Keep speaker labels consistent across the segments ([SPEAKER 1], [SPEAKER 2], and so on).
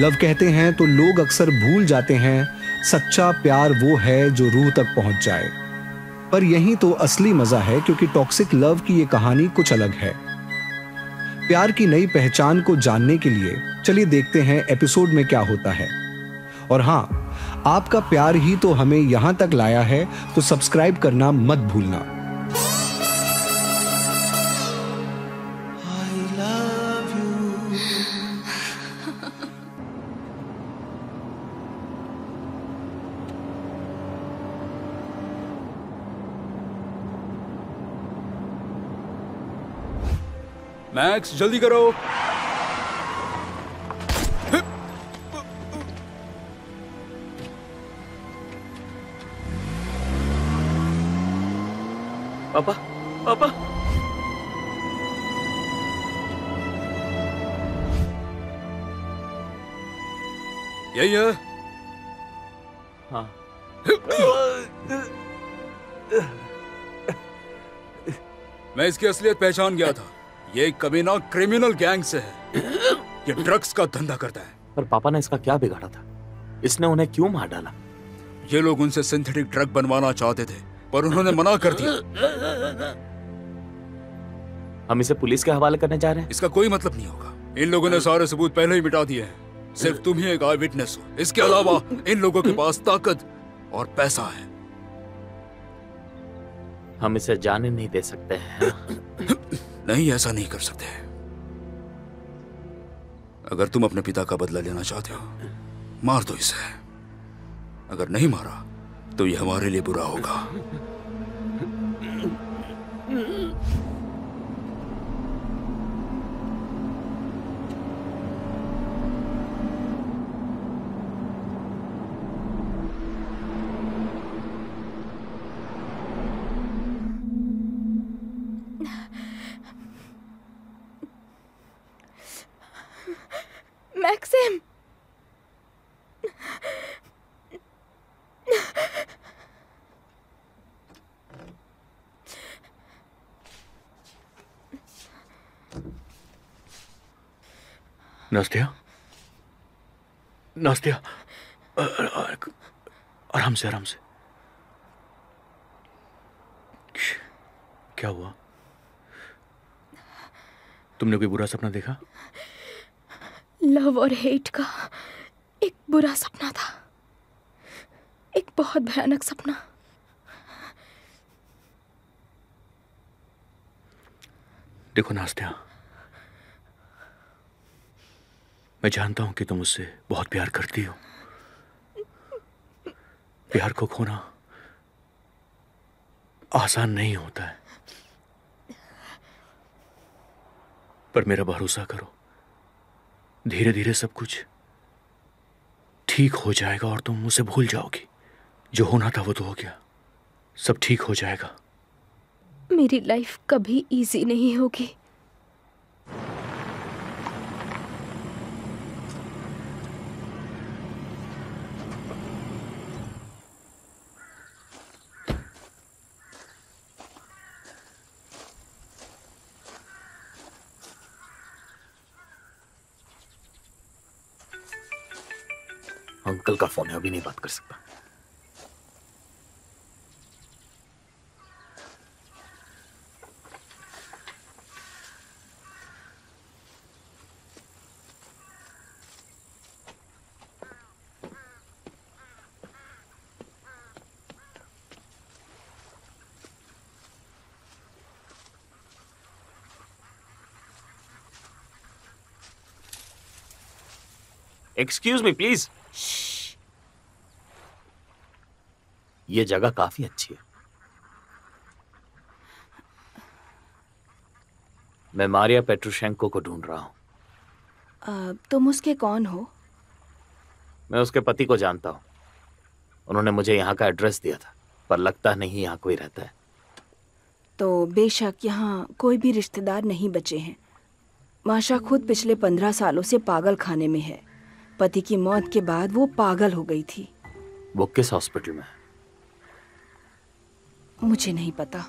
[SPEAKER 1] Love कहते हैं तो लोग अक्सर भूल जाते हैं सच्चा प्यार वो है जो रूह तक पहुंच जाए। पर यही तो असली मजा है, क्योंकि टॉक्सिक लव की ये कहानी कुछ अलग है। प्यार की नई पहचान को जानने के लिए चलिए देखते हैं एपिसोड में क्या होता है। और हाँ, आपका प्यार ही तो हमें यहां तक लाया है, तो सब्सक्राइब करना मत भूलना।
[SPEAKER 2] मैक्स जल्दी करो।
[SPEAKER 3] पापा, पापा।
[SPEAKER 2] यही है।
[SPEAKER 3] हाँ।
[SPEAKER 2] मैं इसकी असलियत पहचान गया था। ये एक कमीना क्रिमिनल गैंग से है। ये ड्रग्स का धंधा करता है।
[SPEAKER 3] पर पापा ने इसका क्या बिगाड़ा था? इसने उन्हें क्यों मार डाला?
[SPEAKER 2] ये लोग उनसे सिंथेटिक ड्रग बनवाना चाहते थे, पर उन्होंने मना कर दिया।
[SPEAKER 3] हम इसे पुलिस के हवाले करने जा रहे हैं।
[SPEAKER 2] इसका कोई मतलब नहीं होगा। इन लोगों ने सारे सबूत पहले ही मिटा दिए हैं। सिर्फ तुम ही एक आई विटनेस हो। इसके अलावा इन लोगों के पास ताकत और पैसा है।
[SPEAKER 3] हम इसे जाने नहीं दे सकते हैं।
[SPEAKER 2] नहीं, ऐसा नहीं कर सकते। अगर तुम अपने पिता का बदला लेना चाहते हो, मार दो इसे। अगर नहीं मारा तो ये हमारे लिए बुरा होगा।
[SPEAKER 4] मैक्सिम,
[SPEAKER 3] नास्तिया, नास्तिया, आराम से, आराम से। क्या हुआ? तुमने कोई बुरा सपना देखा?
[SPEAKER 4] लव और हेट का एक बुरा सपना था, एक बहुत भयानक सपना।
[SPEAKER 3] देखो नास्तिया, मैं जानता हूं कि तुम मुझसे बहुत प्यार करती हो। प्यार को खोना आसान नहीं होता है, पर मेरा भरोसा करो, धीरे धीरे सब कुछ ठीक हो जाएगा और तुम मुझे भूल जाओगी। जो होना था वो तो हो गया, सब ठीक हो जाएगा।
[SPEAKER 4] मेरी लाइफ कभी इजी नहीं होगी।
[SPEAKER 3] अंकल का फोन है, अभी नहीं बात कर सकता। Excuse me please. ये जगह काफी अच्छी है। मैं मारिया पेट्रुशेंको को ढूंढ रहा हूं।
[SPEAKER 4] तुम उसके कौन हो?
[SPEAKER 3] मैं उसके पति को जानता हूं। उन्होंने मुझे यहाँ का एड्रेस दिया था, पर लगता नहीं यहाँ कोई रहता है।
[SPEAKER 4] तो बेशक यहाँ कोई भी रिश्तेदार नहीं बचे हैं। माशा खुद पिछले 15 सालों से पागल खाने में है। पति की मौत के बाद वो पागल हो गई थी।
[SPEAKER 3] वो किस हॉस्पिटल में है?
[SPEAKER 4] मुझे नहीं पता।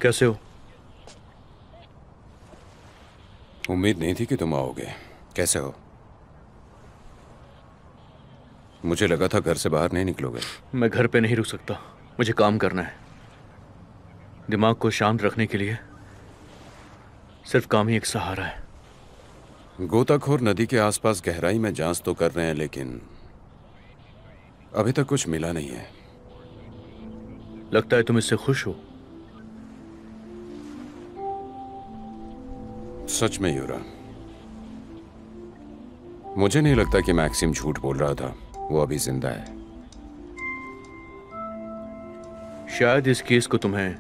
[SPEAKER 3] कैसे हो?
[SPEAKER 5] उम्मीद नहीं थी कि तुम आओगे। कैसे हो? मुझे लगा था घर से बाहर नहीं निकलोगे।
[SPEAKER 3] मैं घर पे नहीं रुक सकता, मुझे काम करना है। दिमाग को शांत रखने के लिए सिर्फ काम ही एक सहारा है।
[SPEAKER 5] गोताखोर नदी के आसपास गहराई में जांच तो कर रहे हैं, लेकिन अभी तक कुछ मिला नहीं है।
[SPEAKER 3] लगता है तुम इससे खुश हो।
[SPEAKER 5] सच में यूरा, मुझे नहीं लगता कि मैक्सिम झूठ बोल रहा था। वो अभी जिंदा है।
[SPEAKER 3] शायद इस केस को तुम्हें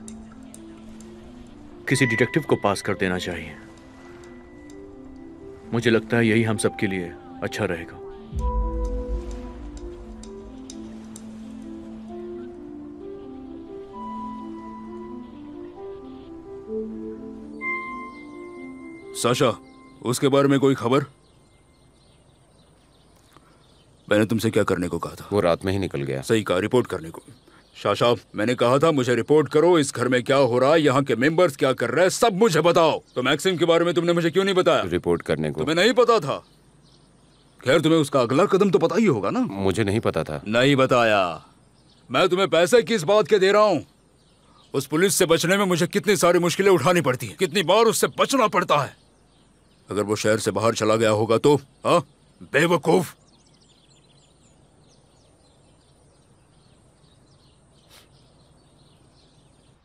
[SPEAKER 3] किसी डिटेक्टिव को पास कर देना चाहिए। मुझे लगता है यही हम सबके लिए अच्छा रहेगा।
[SPEAKER 2] साशा, उसके बारे में कोई खबर? मैंने तुमसे क्या करने को कहा था?
[SPEAKER 5] वो रात में ही निकल गया।
[SPEAKER 2] सही कहा, रिपोर्ट करने को। शाशा, मैंने कहा था मुझे रिपोर्ट करो, इस घर में क्या हो रहा है, यहाँ के मेंबर्स क्या कर रहे हैं, सब मुझे बताओ। तो मैक्सिम के बारे में तुमने मुझे क्यों नहीं बताया?
[SPEAKER 5] रिपोर्ट करने को
[SPEAKER 2] तुम्हें नहीं पता था? खैर, तुम्हें उसका अगला कदम तो पता ही होगा ना?
[SPEAKER 5] मुझे नहीं पता था।
[SPEAKER 2] नहीं बताया। मैं तुम्हें पैसे किस बात के दे रहा हूँ? उस पुलिस से बचने में मुझे कितनी सारी मुश्किलें उठानी पड़ती है, कितनी बार उससे बचना पड़ता है। अगर वो शहर से बाहर चला गया होगा तो? हाँ, बेवकूफ।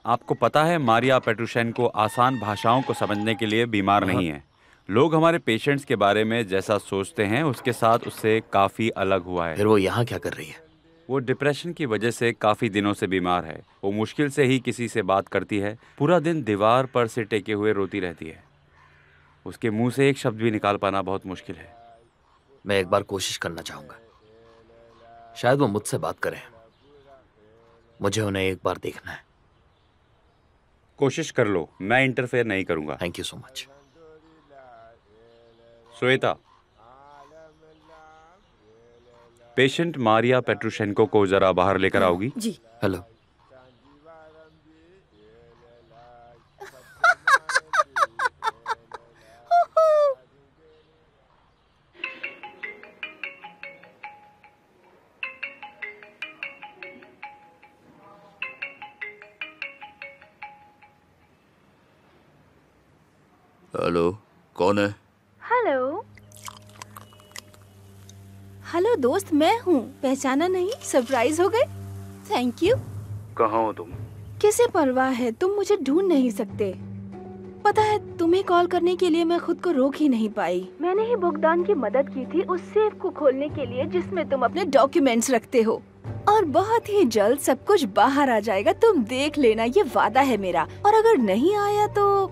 [SPEAKER 6] आपको पता है, मारिया पेट्रुशेंको आसान भाषाओं को समझने के लिए बीमार नहीं है। लोग हमारे पेशेंट्स के बारे में जैसा सोचते हैं उसके साथ उससे काफ़ी अलग हुआ है।
[SPEAKER 3] फिर वो यहाँ क्या कर रही है?
[SPEAKER 6] वो डिप्रेशन की वजह से काफ़ी दिनों से बीमार है। वो मुश्किल से ही किसी से बात करती है। पूरा दिन दीवार पर से टेके हुए रोती रहती है। उसके मुंह से एक शब्द भी निकाल पाना बहुत मुश्किल है।
[SPEAKER 3] मैं एक बार कोशिश करना चाहूंगा, शायद वो मुझसे बात करें। मुझे उन्हें एक बार देखना है।
[SPEAKER 6] कोशिश कर लो, मैं इंटरफेयर नहीं करूंगा।
[SPEAKER 3] Thank you so much.
[SPEAKER 6] Shweta, patient Maria Petrushenko को जरा बाहर लेकर आओगी?
[SPEAKER 7] जी।
[SPEAKER 3] हेलो।
[SPEAKER 2] हेलो, कौन है?
[SPEAKER 4] हेलो। हेलो दोस्त, मैं हूँ। पहचाना नहीं? सरप्राइज हो गए? Thank you.
[SPEAKER 2] कहाँ हो तुम?
[SPEAKER 4] किसे परवाह है, तुम मुझे ढूंढ नहीं सकते। पता है, तुम्हें कॉल करने के लिए मैं खुद को रोक ही नहीं पाई। मैंने ही बुगदान की मदद की थी उस सेफ को खोलने के लिए जिसमें तुम अपने डॉक्यूमेंट्स रखते हो। और बहुत ही जल्द सब कुछ बाहर आ जाएगा, तुम देख लेना, ये वादा है मेरा। और अगर नहीं आया तो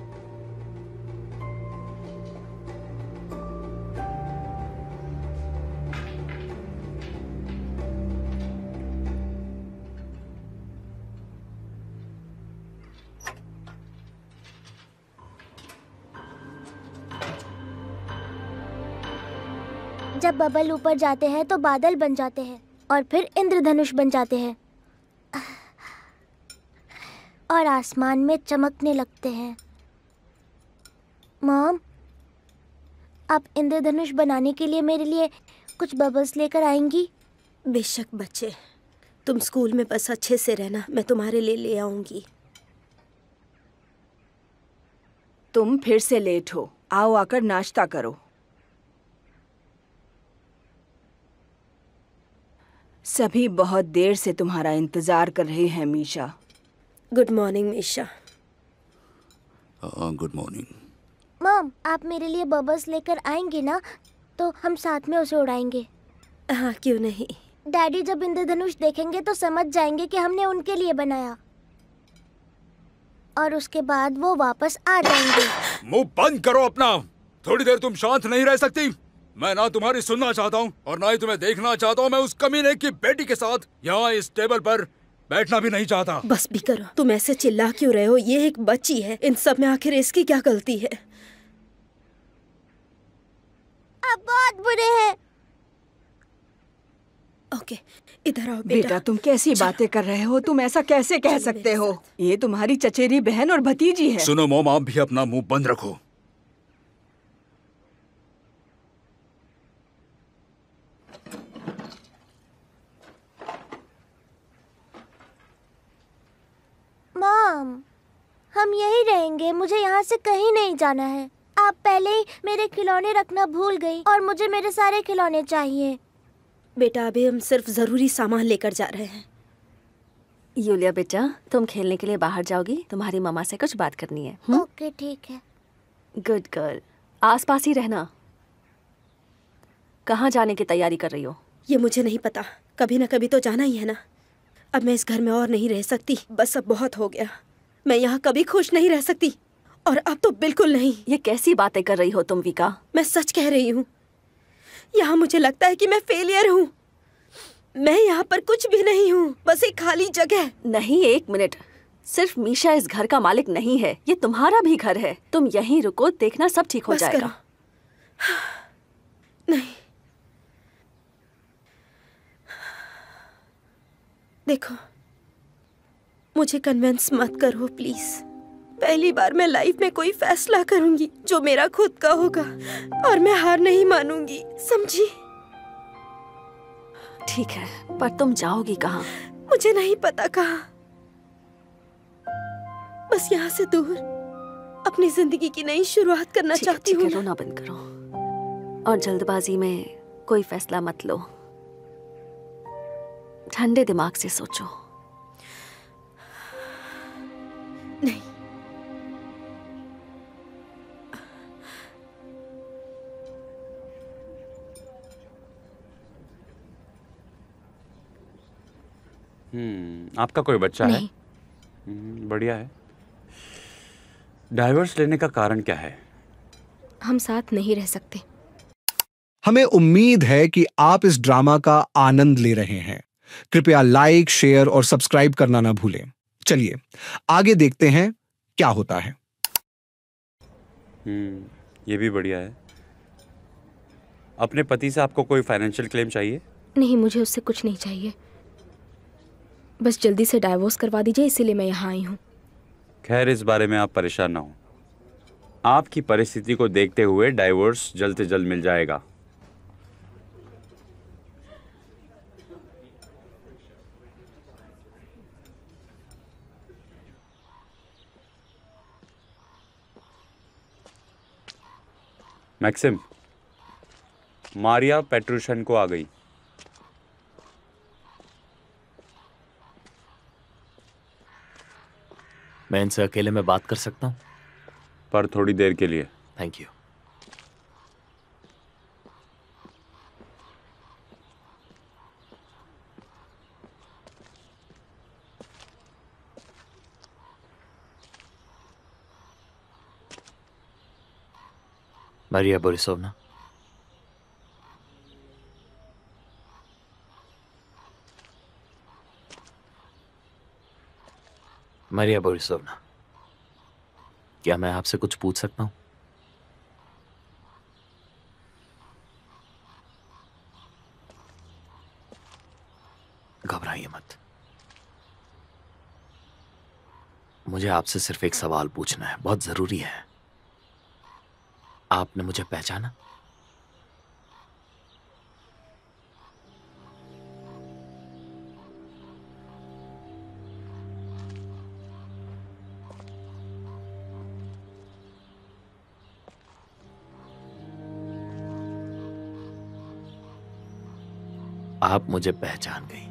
[SPEAKER 8] जब बबल ऊपर जाते हैं तो बादल बन जाते हैं और फिर इंद्रधनुष बन जाते हैं और आसमान में चमकने लगते हैं। मॉम, आप इंद्रधनुष बनाने के लिए मेरे लिए कुछ बबल्स लेकर आएंगी?
[SPEAKER 7] बेशक बच्चे, तुम स्कूल में बस अच्छे से रहना, मैं तुम्हारे लिए ले आऊंगी।
[SPEAKER 4] तुम फिर से लेट हो, आओ आकर नाश्ता करो। सभी बहुत देर से तुम्हारा इंतजार कर रहे हैं Misha.
[SPEAKER 7] Good morning Misha.
[SPEAKER 2] Good morning.
[SPEAKER 8] Mom, आप मेरे लिए बबल्स लेकर आएंगे ना, तो हम साथ में उसे उड़ाएंगे।
[SPEAKER 7] हाँ, क्यों नहीं।
[SPEAKER 8] डैडी जब इंद्रधनुष देखेंगे तो समझ जाएंगे कि हमने उनके लिए बनाया और उसके बाद वो वापस आ जाएंगे।
[SPEAKER 2] मुंह बंद करो अपना। थोड़ी देर तुम शांत नहीं रह सकती? मैं ना तुम्हारी सुनना चाहता हूँ और ना ही तुम्हें देखना चाहता हूँ। मैं उस कमीने की बेटी के साथ यहाँ इस टेबल पर बैठना भी नहीं चाहता।
[SPEAKER 7] बस भी करो, तुम ऐसे चिल्ला क्यों रहे हो? ये एक बच्ची है, इन सब में आखिर इसकी क्या गलती है?
[SPEAKER 8] आप बहुत बुरे हैं।
[SPEAKER 7] ओके, इधर आओ
[SPEAKER 4] बेटा, तुम कैसी बातें कर रहे हो? तुम ऐसा कैसे कह सकते हो? ये तुम्हारी चचेरी बहन और भतीजी है।
[SPEAKER 2] सुनो मॉम, आप भी अपना मुंह बंद रखो।
[SPEAKER 8] मॉम, हम यहीं रहेंगे, मुझे यहाँ से कहीं नहीं जाना है। आप पहले ही मेरे खिलौने रखना भूल गई और मुझे मेरे सारे खिलौने चाहिए।
[SPEAKER 7] बेटा, अभी हम सिर्फ जरूरी सामान लेकर जा रहे हैं।
[SPEAKER 9] यूलिया बेटा, तुम खेलने के लिए बाहर जाओगी? तुम्हारी मम्मा से कुछ बात करनी है।
[SPEAKER 8] ओके, ठीक है।
[SPEAKER 9] गुड गर्ल, आसपास ही रहना। कहाँ जाने की तैयारी कर रही हो?
[SPEAKER 7] ये मुझे नहीं पता, कभी ना कभी तो जाना ही है ना। अब मैं इस घर में और नहीं रह सकती, बस अब बहुत हो गया। मैं यहाँ कभी खुश नहीं रह सकती, और अब तो बिल्कुल नहीं।
[SPEAKER 9] ये कैसी बातें कर रही हो तुम विका?
[SPEAKER 7] मैं सच कह रही हूँ। यहाँ मुझे लगता है कि मैं फेलियर हूँ। मैं यहाँ पर कुछ भी नहीं हूँ, बस एक खाली जगह।
[SPEAKER 9] नहीं, एक मिनट। सिर्फ मीशा इस घर का मालिक नहीं है, ये तुम्हारा भी घर है। तुम यहीं रुको, देखना सब ठीक हो जाएगा।
[SPEAKER 7] नहीं, देखो, मुझे कन्विंस मत करो प्लीज। पहली बार मैं लाइफ में कोई फैसला करूंगी जो मेरा खुद का होगा, और मैं हार नहीं मानूंगी, समझी?
[SPEAKER 9] ठीक है, पर तुम जाओगी कहाँ?
[SPEAKER 7] मुझे नहीं पता कहाँ, बस यहाँ से दूर अपनी जिंदगी की नई शुरुआत करना चाहती हूँ।
[SPEAKER 9] रोना बंद करो और जल्दबाजी में कोई फैसला मत लो। ठंडे दिमाग से सोचो।
[SPEAKER 7] नहीं,
[SPEAKER 6] आपका कोई बच्चा है? बढ़िया है। डाइवोर्स लेने का कारण क्या है?
[SPEAKER 10] हम साथ नहीं रह सकते।
[SPEAKER 1] हमें उम्मीद है कि आप इस ड्रामा का आनंद ले रहे हैं। कृपया लाइक, शेयर और सब्सक्राइब करना ना भूलें। चलिए आगे देखते हैं क्या होता है।
[SPEAKER 6] ये भी बढ़िया है। अपने पति से आपको कोई फाइनेंशियल क्लेम चाहिए?
[SPEAKER 10] नहीं, मुझे उससे कुछ नहीं चाहिए। बस जल्दी से डाइवोर्स करवा दीजिए, इसीलिए मैं यहाँ आई हूँ।
[SPEAKER 6] खैर, इस बारे में आप परेशान ना हो। आपकी परिस्थिति को देखते हुए डाइवोर्स जल्द से जल्द मिल जाएगा। मैक्सिम, मारिया पेट्रूशेंको आ गई।
[SPEAKER 3] मैं इनसे अकेले में बात कर सकता हूँ?
[SPEAKER 6] पर थोड़ी देर के लिए।
[SPEAKER 3] Thank you. Maria Borisovna, Maria Borisovna, क्या मैं आपसे कुछ पूछ सकता हूँ? घबराइए मत। मुझे आपसे सिर्फ एक सवाल पूछना है, बहुत जरूरी है। आपने मुझे पहचाना? आप मुझे पहचान गई।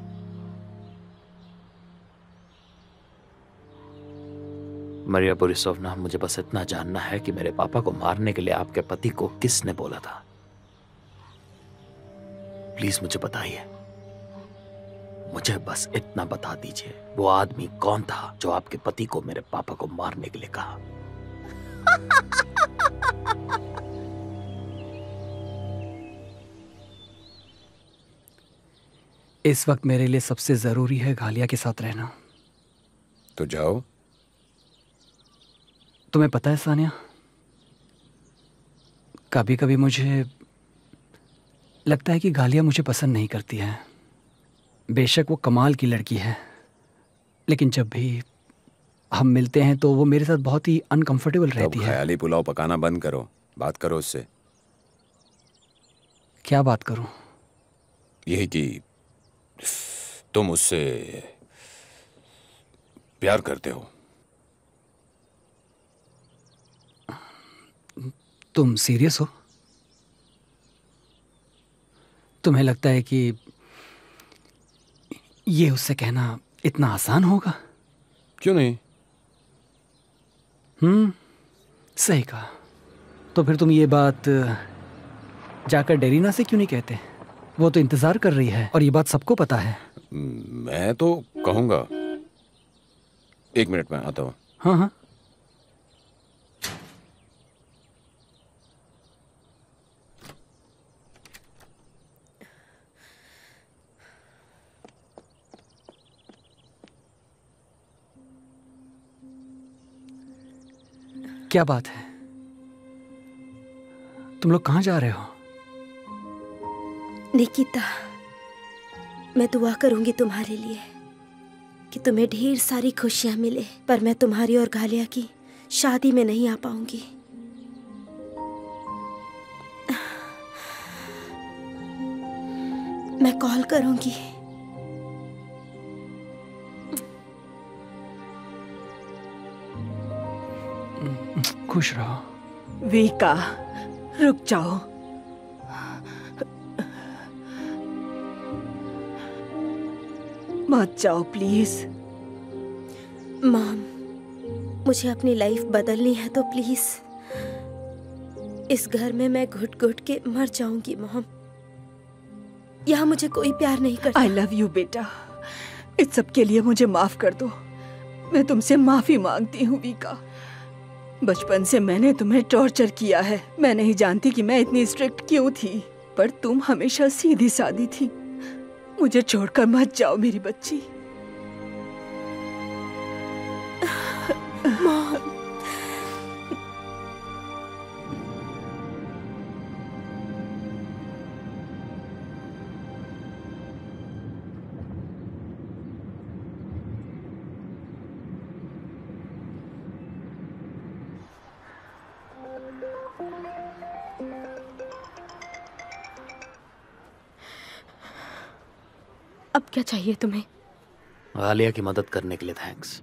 [SPEAKER 3] मारिया बोरिसोवना, मुझे बस इतना जानना है कि मेरे पापा को मारने के लिए आपके पति को किसने बोला था? प्लीज मुझे बताइए। मुझे बस इतना बता दीजिए, वो आदमी कौन था जो आपके पति को मेरे पापा को मारने के लिए कहा?
[SPEAKER 11] इस वक्त मेरे लिए सबसे जरूरी है घालिया के साथ रहना।
[SPEAKER 5] तो जाओ।
[SPEAKER 11] तुम्हें पता है सानिया, कभी कभी मुझे लगता है कि घालिया मुझे पसंद नहीं करती है। बेशक वो कमाल की लड़की है, लेकिन जब भी हम मिलते हैं तो वो मेरे साथ बहुत ही अनकंफर्टेबल रहती है।
[SPEAKER 5] ख्याली पुलाव पकाना बंद करो, बात करो उससे।
[SPEAKER 11] क्या बात करूं?
[SPEAKER 5] यही कि तुम उससे प्यार करते हो।
[SPEAKER 11] तुम सीरियस हो? तुम्हें लगता है कि ये उससे कहना इतना आसान होगा?
[SPEAKER 5] क्यों नहीं?
[SPEAKER 11] सही कहा। तो फिर तुम ये बात जाकर डेरीना से क्यों नहीं कहते? वो तो इंतजार कर रही है और ये बात सबको पता है।
[SPEAKER 5] मैं तो कहूंगा। 1 मिनट में आता हूं।
[SPEAKER 11] हाँ हाँ। क्या बात है? तुम लोग कहाँ जा रहे हो?
[SPEAKER 7] निकिता, मैं दुआ करूंगी तुम्हारे लिए कि तुम्हें ढेर सारी खुशियां मिले, पर मैं तुम्हारी और गालिया की शादी में नहीं आ पाऊंगी। मैं कॉल करूंगी।
[SPEAKER 11] खुश रहो।
[SPEAKER 12] वीका, रुक जाओ। मत जाओ प्लीज।
[SPEAKER 7] मॉम, मुझे अपनी लाइफ बदलनी है तो प्लीज इस घर में मैं घुट घुट के मर जाऊंगी। मॉम, यहाँ मुझे कोई प्यार नहीं करता।
[SPEAKER 12] आई लव यू बेटा। इस सब के लिए मुझे माफ कर दो। मैं तुमसे माफी मांगती हूँ वीका। बचपन से मैंने तुम्हें टॉर्चर किया है। मैं नहीं जानती कि मैं इतनी स्ट्रिक्ट क्यों थी, पर तुम हमेशा सीधी सादी थी। मुझे छोड़कर मत जाओ मेरी बच्ची।
[SPEAKER 7] मॉम,
[SPEAKER 10] अब क्या चाहिए तुम्हें?
[SPEAKER 3] गालिया की मदद करने के लिए थैंक्स।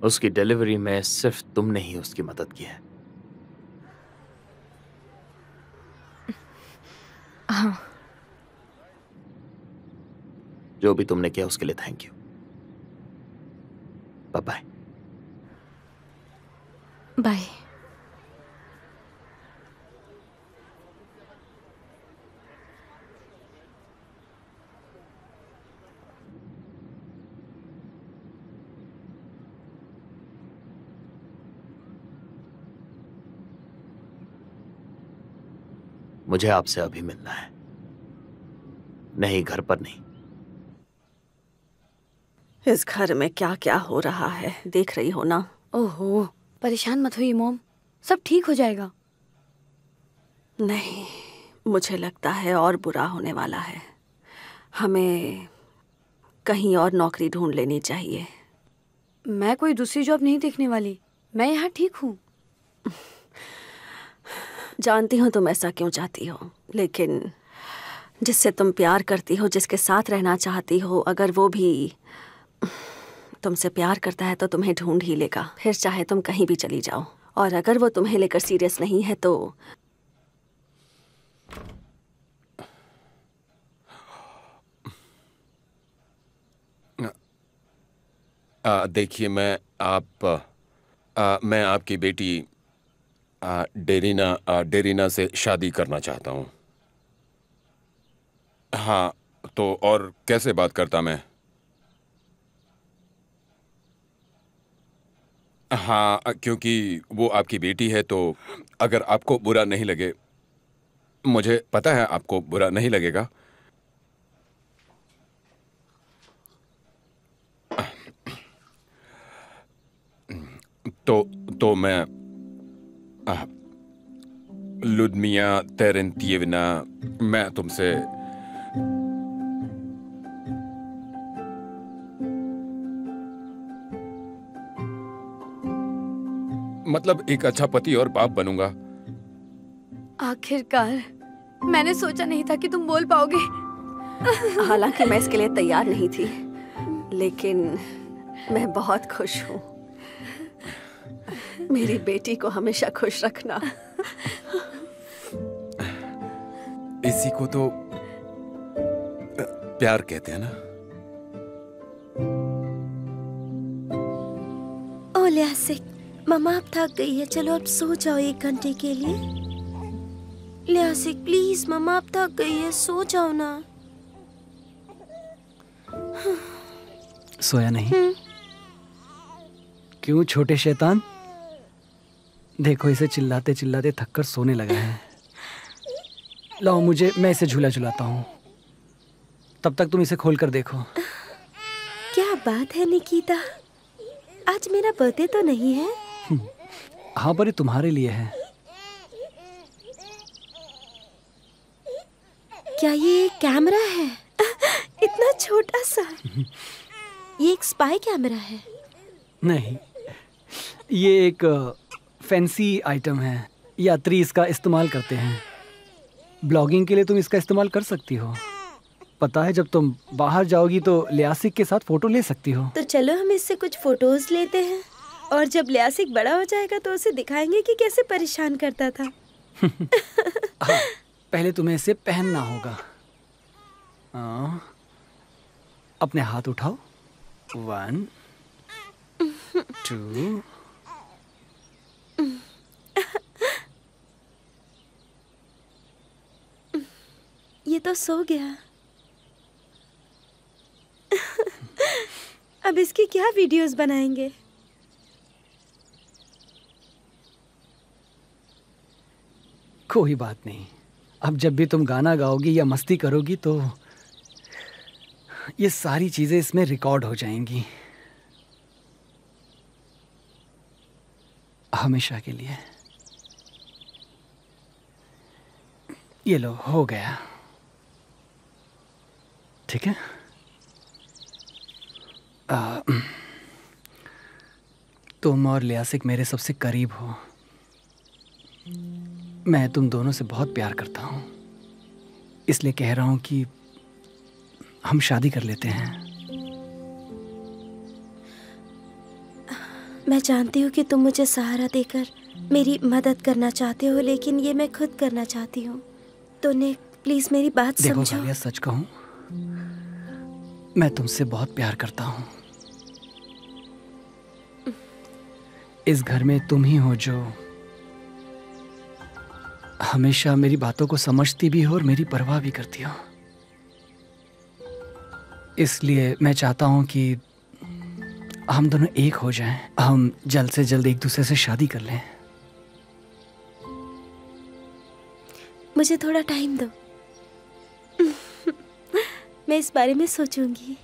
[SPEAKER 3] उसकी डिलीवरी में सिर्फ तुमने ही उसकी मदद की है।
[SPEAKER 10] हाँ।
[SPEAKER 3] जो भी तुमने किया उसके लिए thank you. Bye bye.
[SPEAKER 10] Bye.
[SPEAKER 3] मुझे आपसे अभी मिलना है। नहीं, घर पर नहीं।
[SPEAKER 9] इस घर में क्या क्या हो रहा है देख रही हो ना?
[SPEAKER 10] ओहो, परेशान मत होइए मॉम, सब ठीक हो जाएगा।
[SPEAKER 9] नहीं, मुझे लगता है और बुरा होने वाला है। हमें कहीं और नौकरी ढूंढ लेनी चाहिए।
[SPEAKER 10] मैं कोई दूसरी जॉब नहीं देखने वाली, मैं यहाँ ठीक हूँ।
[SPEAKER 9] जानती हूँ तुम ऐसा क्यों चाहती हो, लेकिन जिससे तुम प्यार करती हो, जिसके साथ रहना चाहती हो, अगर वो भी तुमसे प्यार करता है तो तुम्हें ढूंढ ही लेगा, फिर चाहे तुम कहीं भी चली जाओ। और अगर वो तुम्हें लेकर सीरियस नहीं है तो
[SPEAKER 5] देखिए, मैं आपकी बेटी डेरीना से शादी करना चाहता हूँ। हाँ, तो और कैसे बात करता मैं? हाँ, क्योंकि वो आपकी बेटी है, तो अगर आपको बुरा नहीं लगे, मुझे पता है आपको बुरा नहीं लगेगा। तो मैं लुदमिया तेरेंतिएवना, मैं तुमसे मतलब एक अच्छा पति और बाप बनूंगा।
[SPEAKER 10] आखिरकार मैंने सोचा नहीं था कि तुम बोल पाओगे।
[SPEAKER 9] हालांकि मैं इसके लिए तैयार नहीं थी, लेकिन मैं बहुत खुश हूँ। मेरी बेटी को हमेशा खुश रखना।
[SPEAKER 5] इसी को तो प्यार कहते हैं ना।
[SPEAKER 7] ओ लियासिक, मम्मा अब थक गई है, चलो अब सो जाओ 1 घंटे के लिए। लियासिक प्लीज, मम्मा अब थक गई है, सो जाओ ना।
[SPEAKER 11] सोया नहीं? क्यों छोटे शैतान? देखो इसे चिल्लाते चिल्लाते थककर सोने लगा है। लाओ मुझे, मैं इसे झूला झुलाता हूँ। तब तक तुम इसे खोल कर देखो।
[SPEAKER 7] क्या बात है निकिता, आज मेरा बर्थडे तो नहीं है?
[SPEAKER 11] हाँ पर ये तुम्हारे लिए है।
[SPEAKER 7] क्या ये कैमरा है? इतना छोटा सा। ये एक स्पाई कैमरा है?
[SPEAKER 11] नहीं, ये एक फैंसी आइटम है। यात्री इसका इस्तेमाल करते हैं। ब्लॉगिंग के लिए तुम इसका इस्तेमाल कर सकती हो। पता है, जब तुम बाहर जाओगी तो लियासिक के साथ फोटो ले सकती हो।
[SPEAKER 7] तो चलो हम इससे कुछ फोटोज लेते हैं, और जब लियासिक बड़ा हो जाएगा तो उसे दिखाएंगे कि कैसे परेशान करता था।
[SPEAKER 11] हाँ, पहले तुम्हें इसे पहनना होगा। अपने हाथ उठाओ। 1 2
[SPEAKER 7] ये तो सो गया। अब इसकी क्या वीडियोस बनाएंगे?
[SPEAKER 11] कोई बात नहीं, अब जब भी तुम गाना गाओगी या मस्ती करोगी तो ये सारी चीजें इसमें रिकॉर्ड हो जाएंगी, हमेशा के लिए। ये लो, हो गया। ठीक है? तुम और लियासिक मेरे सबसे करीब हो। मैं तुम दोनों से बहुत प्यार करता हूँ, इसलिए कह रहा हूँ कि हम शादी कर लेते हैं।
[SPEAKER 7] मैं जानती हूँ कि तुम मुझे सहारा देकर मेरी मदद करना चाहते हो, लेकिन ये मैं खुद करना चाहती हूँ। तो निक, प्लीज मेरी बात समझो।
[SPEAKER 11] देखो गालिया, सच कहूँ, मैं तुमसे बहुत प्यार करता हूँ। इस घर में तुम ही हो जो हमेशा मेरी बातों को समझती भी हो और मेरी परवाह भी करती हो। इसलिए मैं चाहता हूं कि हम दोनों एक हो जाएं। हम जल्द से जल्द एक दूसरे से शादी कर लें।
[SPEAKER 7] मुझे थोड़ा टाइम दो। मैं इस बारे में सोचूंगी।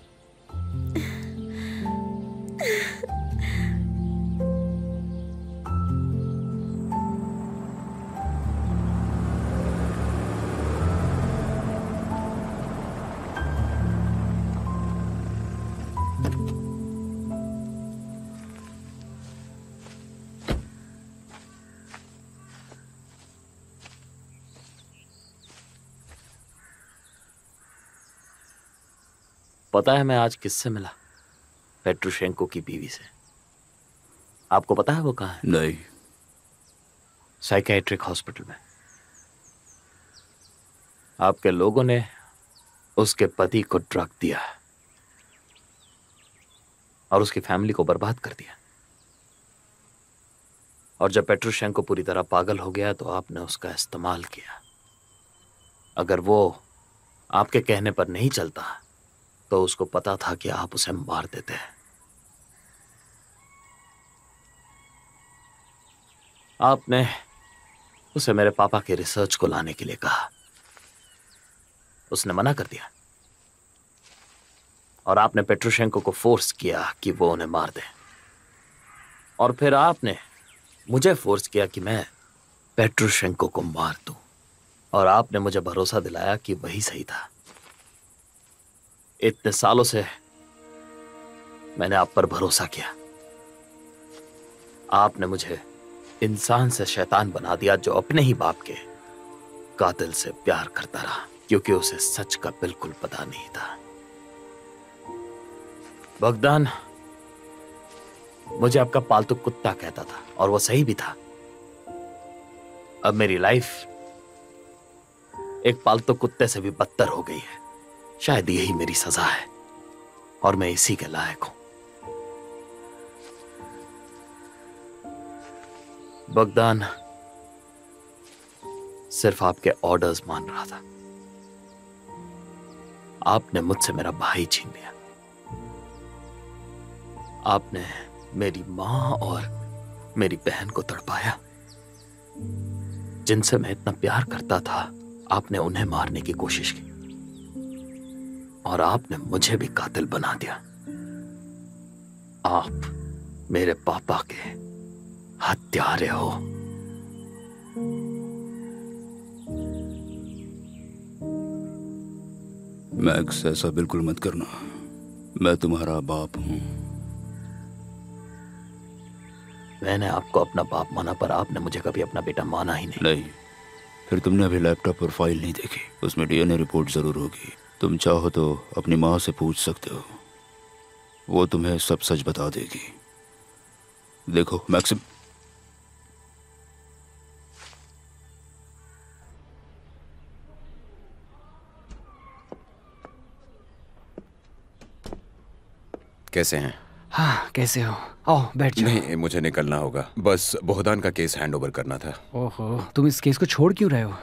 [SPEAKER 3] पता है मैं आज किससे मिला? पेट्रुशेंको की बीवी से। आपको पता है वो कहाँ है?
[SPEAKER 2] नहीं।
[SPEAKER 3] साइकियाट्रिक हॉस्पिटल में। आपके लोगों ने उसके पति को ड्रग दिया और उसकी फैमिली को बर्बाद कर दिया। और जब पेट्रुशेंको पूरी तरह पागल हो गया तो आपने उसका इस्तेमाल किया। अगर वो आपके कहने पर नहीं चलता तो उसको पता था कि आप उसे मार देते हैं। आपने उसे मेरे पापा के रिसर्च को लाने के लिए कहा। उसने मना कर दिया और आपने पेट्रुशेंको को फोर्स किया कि वो उन्हें मार दे। और फिर आपने मुझे फोर्स किया कि मैं पेट्रुशेंको को मार दूं। और आपने मुझे भरोसा दिलाया कि वही सही था। इतने सालों से मैंने आप पर भरोसा किया। आपने मुझे इंसान से शैतान बना दिया जो अपने ही बाप के कातिल से प्यार करता रहा, क्योंकि उसे सच का बिल्कुल पता नहीं था। बगदान मुझे आपका पालतू कुत्ता कहता था और वो सही भी था। अब मेरी लाइफ एक पालतू कुत्ते से भी बदतर हो गई है। शायद यही मेरी सजा है और मैं इसी के लायक हूं। बगदान सिर्फ आपके ऑर्डर्स मान रहा था। आपने मुझसे मेरा भाई छीन लिया। आपने मेरी मां और मेरी बहन को तड़पाया। जिनसे मैं इतना प्यार करता था, आपने उन्हें मारने की कोशिश की और आपने मुझे भी कातिल बना दिया। आप मेरे पापा के हत्यारे हो।
[SPEAKER 2] मैक्स, ऐसा बिल्कुल मत करना। मैं तुम्हारा बाप हूं।
[SPEAKER 3] मैंने आपको अपना बाप माना, पर आपने मुझे कभी अपना बेटा माना ही
[SPEAKER 2] नहीं। फिर तुमने अभी लैपटॉप पर फाइल नहीं देखी। उसमें डीएनए रिपोर्ट जरूर होगी। तुम चाहो तो अपनी माँ से पूछ सकते हो, वो तुम्हें सब सच बता देगी। देखो मैक्सिम,
[SPEAKER 5] कैसे हैं?
[SPEAKER 11] हाँ, कैसे हो? ओह, बैठ जाओ।
[SPEAKER 5] नहीं, मुझे निकलना होगा। बस बोहदान का केस हैंडओवर करना था।
[SPEAKER 11] ओहो, तुम इस केस को छोड़ क्यों रहे हो?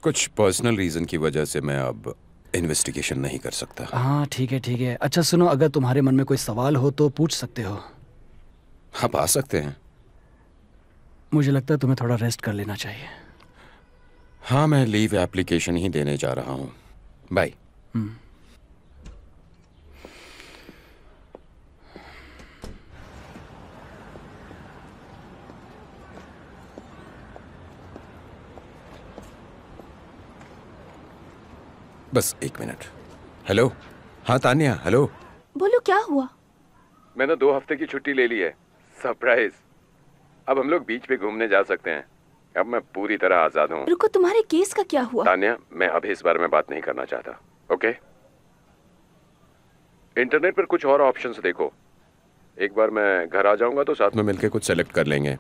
[SPEAKER 5] कुछ पर्सनल रीजन की वजह से मैं अब इन्वेस्टिगेशन नहीं कर सकता।
[SPEAKER 11] हाँ, ठीक है ठीक है। अच्छा सुनो, अगर तुम्हारे मन में कोई सवाल हो तो पूछ सकते हो।
[SPEAKER 5] आप आ सकते हैं।
[SPEAKER 11] मुझे लगता है तुम्हें थोड़ा रेस्ट कर लेना चाहिए।
[SPEAKER 5] हाँ, मैं लीव एप्लीकेशन ही देने जा रहा हूँ। बाय। बस एक मिनट। हेलो। हाँ तान्या, हेलो।
[SPEAKER 4] बोलो, क्या हुआ?
[SPEAKER 5] मैंने 2 हफ्ते की छुट्टी ले ली है। सरप्राइज। अब हम लोग बीच पे घूमने जा सकते हैं। अब मैं पूरी तरह आजाद हूँ।
[SPEAKER 4] रुको, तुम्हारे केस का क्या हुआ?
[SPEAKER 5] तान्या, मैं अभी इस बारे में बात नहीं करना चाहता। ओके? इंटरनेट पर कुछ और ऑप्शंस देखो। एक बार मैं घर आ जाऊंगा तो साथ में मिलके कुछ सेलेक्ट कर लेंगे।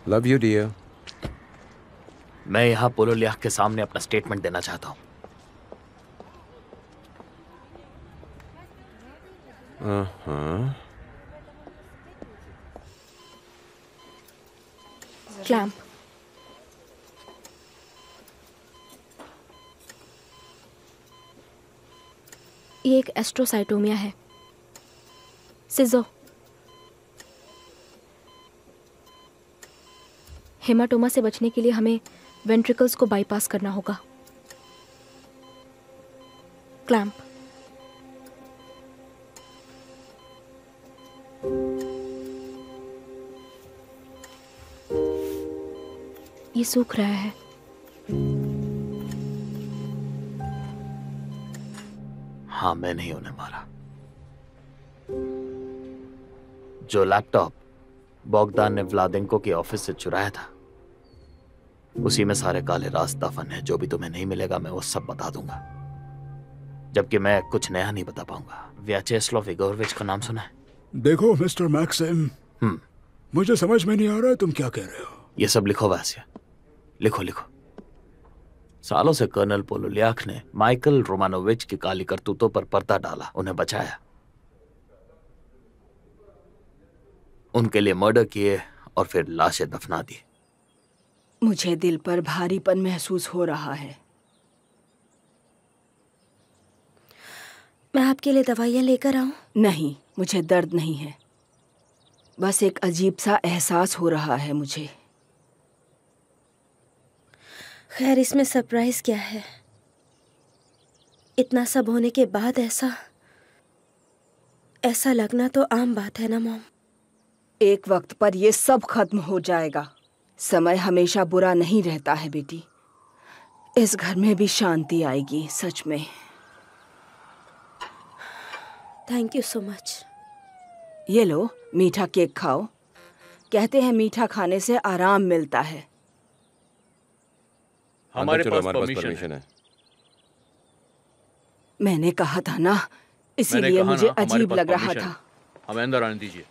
[SPEAKER 5] Love you dear.
[SPEAKER 3] मैं यहाँ पोलो लियाख के सामने अपना स्टेटमेंट देना चाहता हूँ।
[SPEAKER 10] क्लैम्प। ये एक एस्ट्रोसाइटोमिया है। सिजो। हेमाटोमा से बचने के लिए हमें वेंट्रिकल्स को बाईपास करना होगा। क्लैम्प। ये सूख रहा है।
[SPEAKER 3] हाँ, मैं नहीं उन्हें मारा। जो लैपटॉप बॉगदान ने व्लादेंको के ऑफिस से चुराया था, उसी में सारे काले राज दफन है। जो भी तुम्हें नहीं मिलेगा मैं वो सब बता दूंगा, जबकि मैं कुछ नया नहीं बता पाऊंगा। व्याचेस्लाव इगोरविच का नाम सुना है?
[SPEAKER 2] देखो मिस्टर मैक्सिम, मुझे समझ में नहीं आ रहा है तुम क्या कह रहे हो।
[SPEAKER 3] ये सब लिखो वैसे, लिखो लिखो। सालों से कर्नल पोलोलियाख ने माइकल रोमानोविच की काली करतूतों पर पर्दा डाला, उन्हें बचाया, उनके लिए मर्डर किए और फिर लाशें दफना दी।
[SPEAKER 12] मुझे दिल पर भारीपन महसूस हो रहा है।
[SPEAKER 7] मैं आपके लिए दवाइयाँ लेकर आऊं?
[SPEAKER 12] नहीं, मुझे दर्द नहीं है। बस एक अजीब सा एहसास हो रहा है मुझे।
[SPEAKER 7] खैर, इसमें सरप्राइज क्या है? इतना सब होने के बाद ऐसा लगना तो आम बात है ना मॉम।
[SPEAKER 12] एक वक्त पर ये सब खत्म हो जाएगा। समय हमेशा बुरा नहीं रहता है बेटी। इस घर में भी शांति आएगी, सच में।
[SPEAKER 7] Thank you so much.
[SPEAKER 12] ये लो, मीठा केक खाओ। कहते हैं मीठा खाने से आराम मिलता है।
[SPEAKER 3] हमारे पास
[SPEAKER 5] परमिशन
[SPEAKER 3] परमिशन
[SPEAKER 5] है।
[SPEAKER 12] मैंने कहा था ना, इसीलिए मुझे अजीब लग रहा था।
[SPEAKER 3] हमें अंदर आने दीजिए।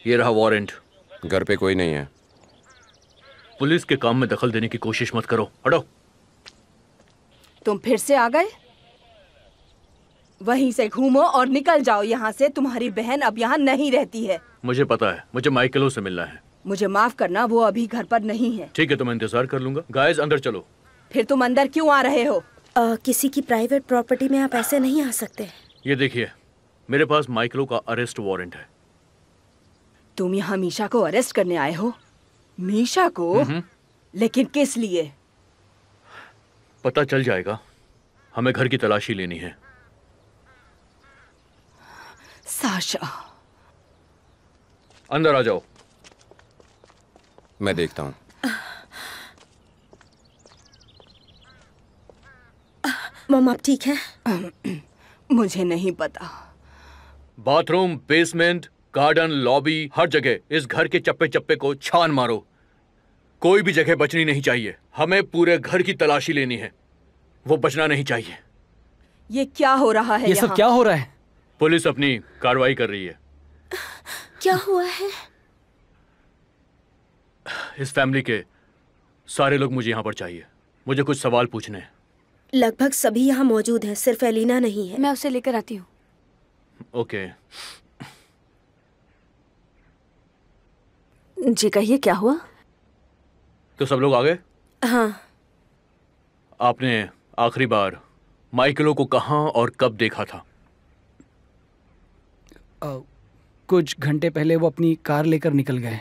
[SPEAKER 3] ये रहा वारंट।
[SPEAKER 5] घर पे कोई नहीं है।
[SPEAKER 3] पुलिस के काम में दखल देने की कोशिश मत करो, हटो।
[SPEAKER 12] तुम फिर से आ गए? वहीं से घूमो और निकल जाओ यहाँ से। तुम्हारी बहन अब यहाँ नहीं रहती है।
[SPEAKER 3] मुझे पता है, मुझे माइकलो से मिलना है।
[SPEAKER 12] मुझे माफ करना, वो अभी घर पर नहीं है।
[SPEAKER 3] ठीक है, तो मैं इंतजार कर लूंगा। गाइस अंदर चलो।
[SPEAKER 12] फिर तुम अंदर क्यों आ रहे हो?
[SPEAKER 7] किसी की प्राइवेट प्रॉपर्टी में आप ऐसे नहीं आ सकते।
[SPEAKER 3] ये देखिए, मेरे पास माइकलो का अरेस्ट वारंट है।
[SPEAKER 12] तुम यहाँ मीशा को अरेस्ट करने आए हो? मीशा को? लेकिन किस लिए?
[SPEAKER 3] पता चल जाएगा। हमें घर की तलाशी लेनी है।
[SPEAKER 12] साशा,
[SPEAKER 3] अंदर आ जाओ।
[SPEAKER 5] मैं देखता हूँ।
[SPEAKER 7] मम आप ठीक है?
[SPEAKER 12] मुझे नहीं पता।
[SPEAKER 3] बाथरूम, बेसमेंट, गार्डन, लॉबी, हर जगह इस घर के चप्पे चप्पे को छान मारो। कोई भी जगह बचनी नहीं चाहिए। हमें पूरे घर की तलाशी लेनी है, वो बचना नहीं चाहिए।
[SPEAKER 12] ये क्या हो रहा है?
[SPEAKER 11] ये सब क्या हो रहा है?
[SPEAKER 3] पुलिस अपनी कार्रवाई कर रही है।
[SPEAKER 7] क्या हुआ है?
[SPEAKER 3] इस फैमिली के सारे लोग मुझे यहाँ पर चाहिए। मुझे कुछ सवाल पूछने हैं।
[SPEAKER 7] लगभग सभी यहाँ मौजूद हैं, सिर्फ एलिना नहीं है।
[SPEAKER 10] मैं उसे लेकर आती हूँ।
[SPEAKER 3] ओके।
[SPEAKER 9] जी कहिए, क्या हुआ?
[SPEAKER 3] तो सब लोग आ गए?
[SPEAKER 7] हाँ।
[SPEAKER 3] आपने आखिरी बार माइकलो को कहाँ और कब देखा था?
[SPEAKER 11] कुछ घंटे पहले वो अपनी कार लेकर निकल गए।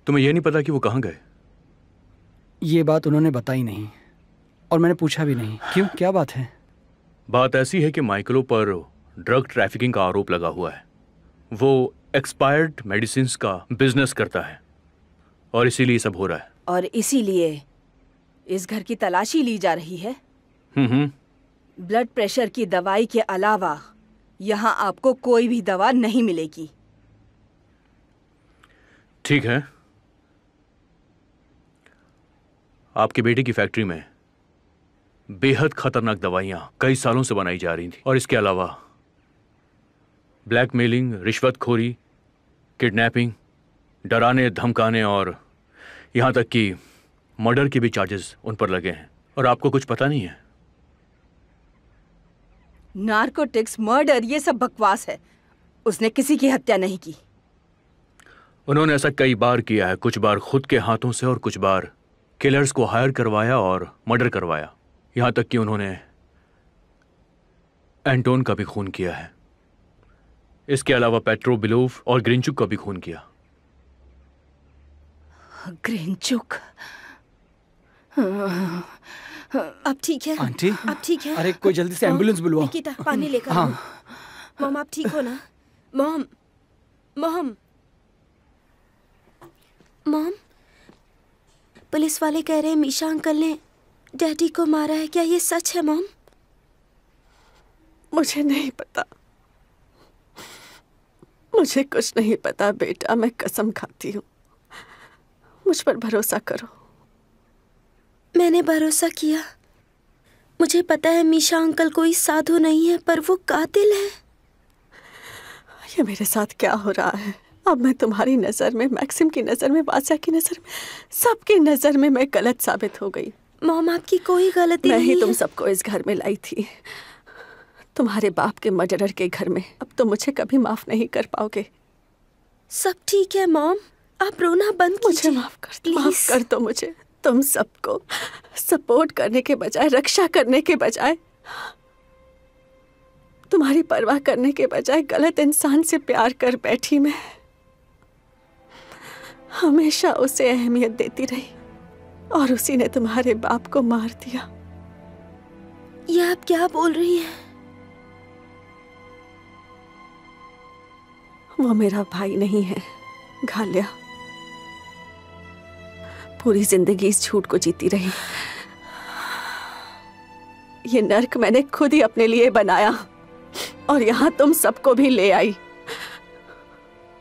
[SPEAKER 3] तुम्हें यह नहीं पता कि वो कहाँ गए?
[SPEAKER 11] ये बात उन्होंने बताई नहीं और मैंने पूछा भी नहीं। क्यों, क्या बात है?
[SPEAKER 3] बात ऐसी है कि माइकलो पर ड्रग ट्रैफिकिंग का आरोप लगा हुआ है। वो एक्सपायर्ड मेडिसिन्स का बिजनेस करता है और इसीलिए सब हो रहा है।
[SPEAKER 12] और इसीलिए इस घर की तलाशी ली जा रही है। ब्लड प्रेशर की दवाई के अलावा यहाँ आपको कोई भी दवा नहीं मिलेगी।
[SPEAKER 3] ठीक है। आपकी बेटी की फैक्ट्री में बेहद खतरनाक दवाइयां कई सालों से बनाई जा रही थी और इसके अलावा ब्लैकमेलिंग, रिश्वतखोरी, किडनैपिंग, डराने धमकाने और यहां तक कि मर्डर के भी चार्जेस उन पर लगे हैं। और आपको कुछ पता नहीं है?
[SPEAKER 12] नार्कोटिक्स, मर्डर, ये सब बकवास है। उसने किसी की हत्या नहीं की।
[SPEAKER 3] उन्होंने ऐसा कई बार किया है, कुछ बार खुद के हाथों से और कुछ बार किलर्स को हायर करवाया और मर्डर करवाया। यहां तक कि उन्होंने एंटोन का भी खून किया है। इसके अलावा पेट्रो बिलोव और ग्रिंचुक का भी खून किया।
[SPEAKER 12] ग्रिंचुक?
[SPEAKER 7] अब ठीक है?
[SPEAKER 11] आंटी,
[SPEAKER 7] अब ठीक है?
[SPEAKER 11] अरे कोई जल्दी से एम्बुलेंस बुलवाओ।
[SPEAKER 7] निकिता, पानी लेकर आओ। मॉम आप ठीक हो ना? मॉम, मॉम, मॉम, पुलिस वाले कह रहे हैं मीशा अंकल ने डैडी को मारा है। क्या ये सच है मॉम?
[SPEAKER 9] मुझे नहीं पता, मुझे कुछ नहीं पता बेटा, मैं कसम खाती हूँ। मुझ पर भरोसा करो।
[SPEAKER 7] मैंने भरोसा किया। मुझे पता है मीशा अंकल कोई साधु नहीं है, पर वो कातिल है।
[SPEAKER 9] ये मेरे साथ क्या हो रहा है? अब मैं तुम्हारी नजर में, मैक्सिम की नजर में, बादशाह की नजर में, सबकी नजर में मैं गलत साबित हो गई।
[SPEAKER 7] मॉम आपकी कोई गलती नहीं है।
[SPEAKER 9] मैं ही तुम सबको इस घर में लाई थी, तुम्हारे बाप के मर्डरर के घर में। अब तो मुझे कभी माफ नहीं कर पाओगे।
[SPEAKER 7] सब ठीक है मॉम, आप रोना बंद कीजिए।
[SPEAKER 9] मुझे माफ कर दो मुझे। तुम सबको सपोर्ट करने के बजाय, रक्षा करने के बजाय, तुम्हारी परवाह करने के बजाय गलत इंसान से प्यार कर बैठी मैं। हमेशा उसे अहमियत देती रही और उसी ने तुम्हारे बाप को मार दिया।
[SPEAKER 7] ये आप क्या बोल रही हैं?
[SPEAKER 9] वो मेरा भाई नहीं है घालिया। पूरी जिंदगी इस झूठ को जीती रही। ये नर्क मैंने खुद ही अपने लिए बनाया। और यहाँ तुम सबको भी ले आई।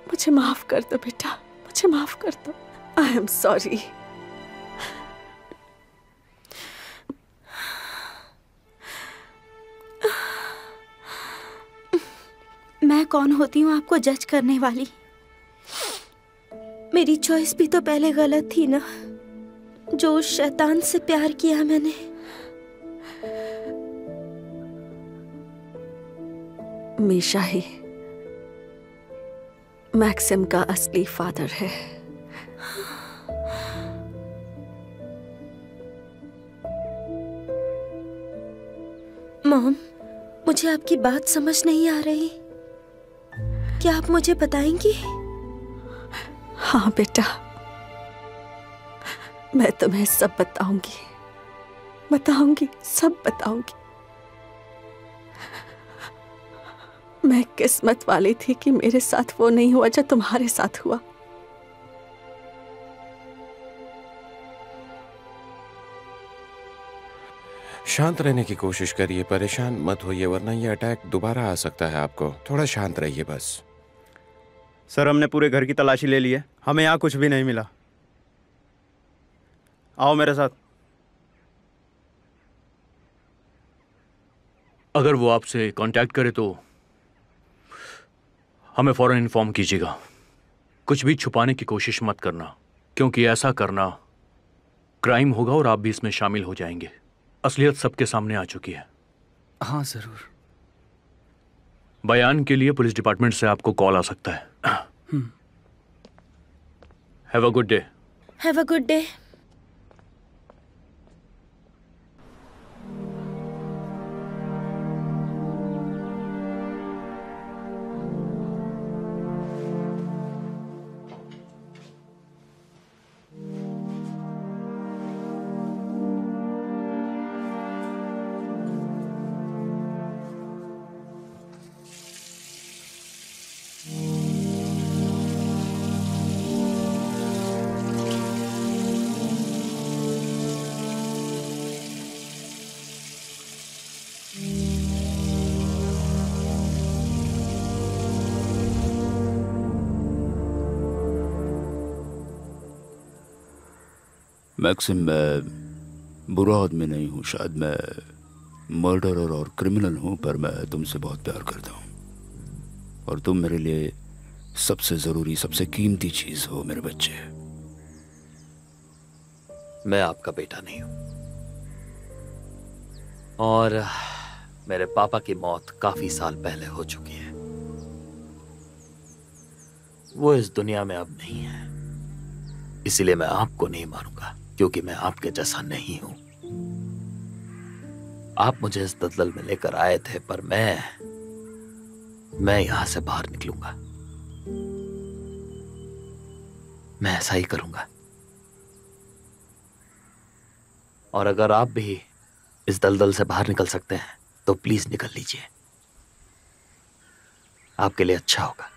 [SPEAKER 9] मुझे माफ कर दो बेटा, मुझे माफ कर दो। I am sorry.
[SPEAKER 7] मैं कौन होती हूँ आपको जज करने वाली? मेरी चॉइस भी तो पहले गलत थी ना, जो उस शैतान से प्यार किया मैंने।
[SPEAKER 9] मीशा ही मैक्सिम का असली फादर है।
[SPEAKER 7] मॉम, मुझे आपकी बात समझ नहीं आ रही। क्या आप मुझे बताएंगी?
[SPEAKER 9] हाँ बेटा, मैं तुम्हें सब बताऊंगी, सब बताऊंगी। मैं किस्मत वाली थी कि मेरे साथ वो नहीं हुआ जो तुम्हारे साथ हुआ।
[SPEAKER 5] शांत रहने की कोशिश करिए, परेशान मत होइए, वरना ये अटैक दोबारा आ सकता है आपको। थोड़ा शांत रहिए बस।
[SPEAKER 13] सर, हमने पूरे घर की तलाशी ले ली है, हमें यहाँ कुछ भी नहीं मिला। आओ मेरे साथ।
[SPEAKER 3] अगर वो आपसे कांटेक्ट करे तो हमें फौरन इन्फॉर्म कीजिएगा। कुछ भी छुपाने की कोशिश मत करना, क्योंकि ऐसा करना क्राइम होगा और आप भी इसमें शामिल हो जाएंगे। असलियत सबके सामने आ चुकी है।
[SPEAKER 11] हाँ जरूर।
[SPEAKER 3] बयान के लिए पुलिस डिपार्टमेंट से आपको कॉल आ सकता है। Have a good day.
[SPEAKER 7] Have a good day.
[SPEAKER 2] Maxim, मैं बुरा आदमी नहीं हूँ, शायद मैं मर्डरर और क्रिमिनल हूँ, पर मैं तुमसे बहुत प्यार करता हूँ और तुम मेरे लिए सबसे ज़रूरी, सबसे कीमती चीज़ हो मेरे बच्चे।
[SPEAKER 14] मैं आपका बेटा नहीं हूँ और मेरे पापा की मौत काफी साल पहले हो चुकी है। वो इस दुनिया में अब नहीं है, इसीलिए मैं आपको नहीं मारूंगा, क्योंकि मैं आपके जैसा नहीं हूं। आप मुझे इस दलदल में लेकर आए थे, पर मैं यहां से बाहर निकलूंगा। मैं ऐसा ही करूंगा। और अगर आप भी इस दलदल से बाहर निकल सकते हैं तो प्लीज निकल लीजिए, आपके लिए अच्छा होगा।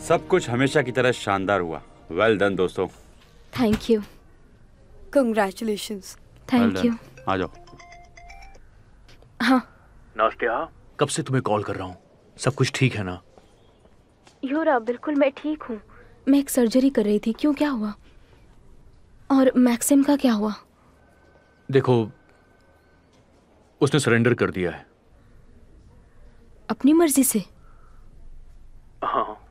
[SPEAKER 6] सब कुछ हमेशा की तरह शानदार हुआ। वेल डन दोस्तों।
[SPEAKER 10] Thank you.
[SPEAKER 7] Congratulations.
[SPEAKER 10] Thank you.
[SPEAKER 6] आ जाओ।
[SPEAKER 10] हाँ
[SPEAKER 3] नास्तिया, कब से तुम्हें कॉल कर रहा हूँ, सब कुछ ठीक है ना?
[SPEAKER 10] यूरा, बिल्कुल मैं ठीक हूँ। मैं एक सर्जरी कर रही थी। क्यों, क्या हुआ? और मैक्सिम का क्या हुआ?
[SPEAKER 3] देखो, उसने सरेंडर कर दिया है।
[SPEAKER 10] अपनी मर्जी से?
[SPEAKER 3] हाँ।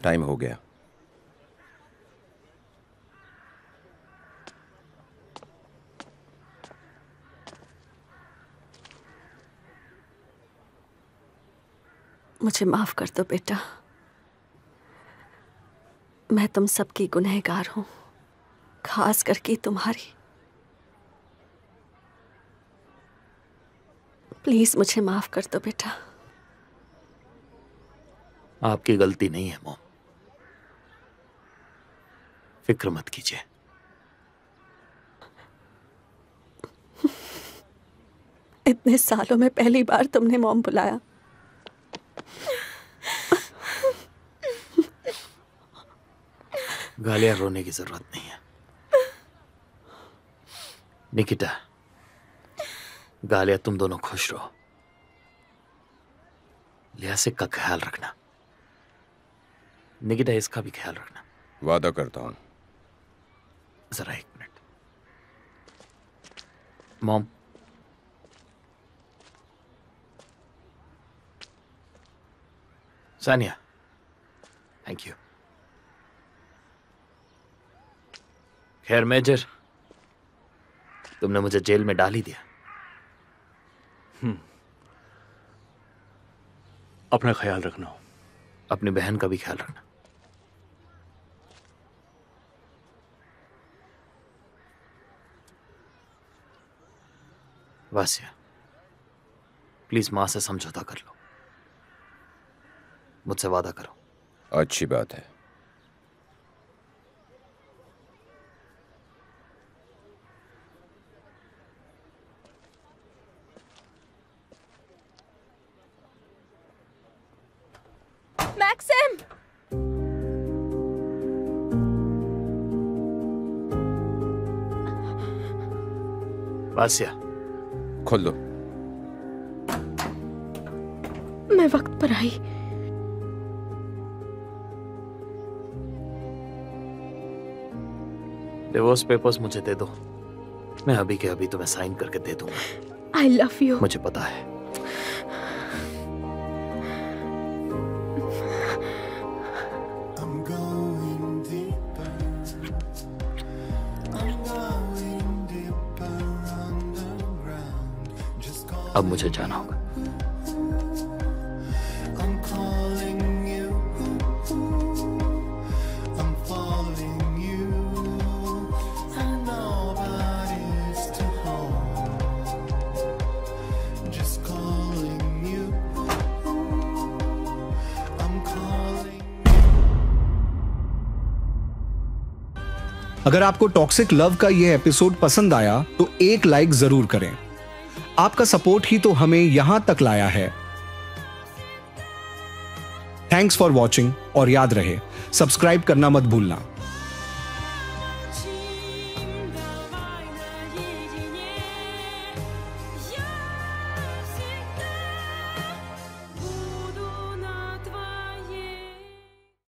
[SPEAKER 5] टाइम हो गया।
[SPEAKER 9] मुझे माफ कर दो बेटा, मैं तुम सबकी गुनहगार हूं, खास करके तुम्हारी। प्लीज मुझे माफ कर दो बेटा।
[SPEAKER 14] आपकी गलती नहीं है मॉम, फिक्र मत कीजिए।
[SPEAKER 9] इतने सालों में पहली बार तुमने मॉम बुलाया।
[SPEAKER 14] गालियां रोने की जरूरत नहीं है। निकिता, गालियां तुम दोनों खुश रहो। लियासिक का ख्याल रखना। निकिता, इसका भी ख्याल रखना।
[SPEAKER 5] वादा करता हूं।
[SPEAKER 14] जरा एक minute. Mom, Sania, thank you. खैर मेजर, तुमने मुझे जेल में डाल ही दिया।
[SPEAKER 3] अपना ख्याल रखना।
[SPEAKER 14] अपनी बहन का भी ख्याल रखना। वासिया, प्लीज मां से समझौता कर लो। मुझसे वादा करो।
[SPEAKER 5] अच्छी बात है।
[SPEAKER 7] मैक्सिम!
[SPEAKER 14] वासिया,
[SPEAKER 5] खोल दो।
[SPEAKER 7] मैं वक्त पर आई।
[SPEAKER 14] डिवोर्स पेपर्स मुझे दे दो, मैं अभी के अभी तुम्हें साइन करके दे दूंगा।
[SPEAKER 7] I love you.
[SPEAKER 14] मुझे पता है। अब मुझे जाना होगा।
[SPEAKER 1] अगर आपको टॉक्सिक लव का यह एपिसोड पसंद आया तो एक लाइक जरूर करें। आपका सपोर्ट ही तो हमें यहां तक लाया है। थैंक्स फॉर वॉचिंग और याद रहे सब्सक्राइब करना मत भूलना।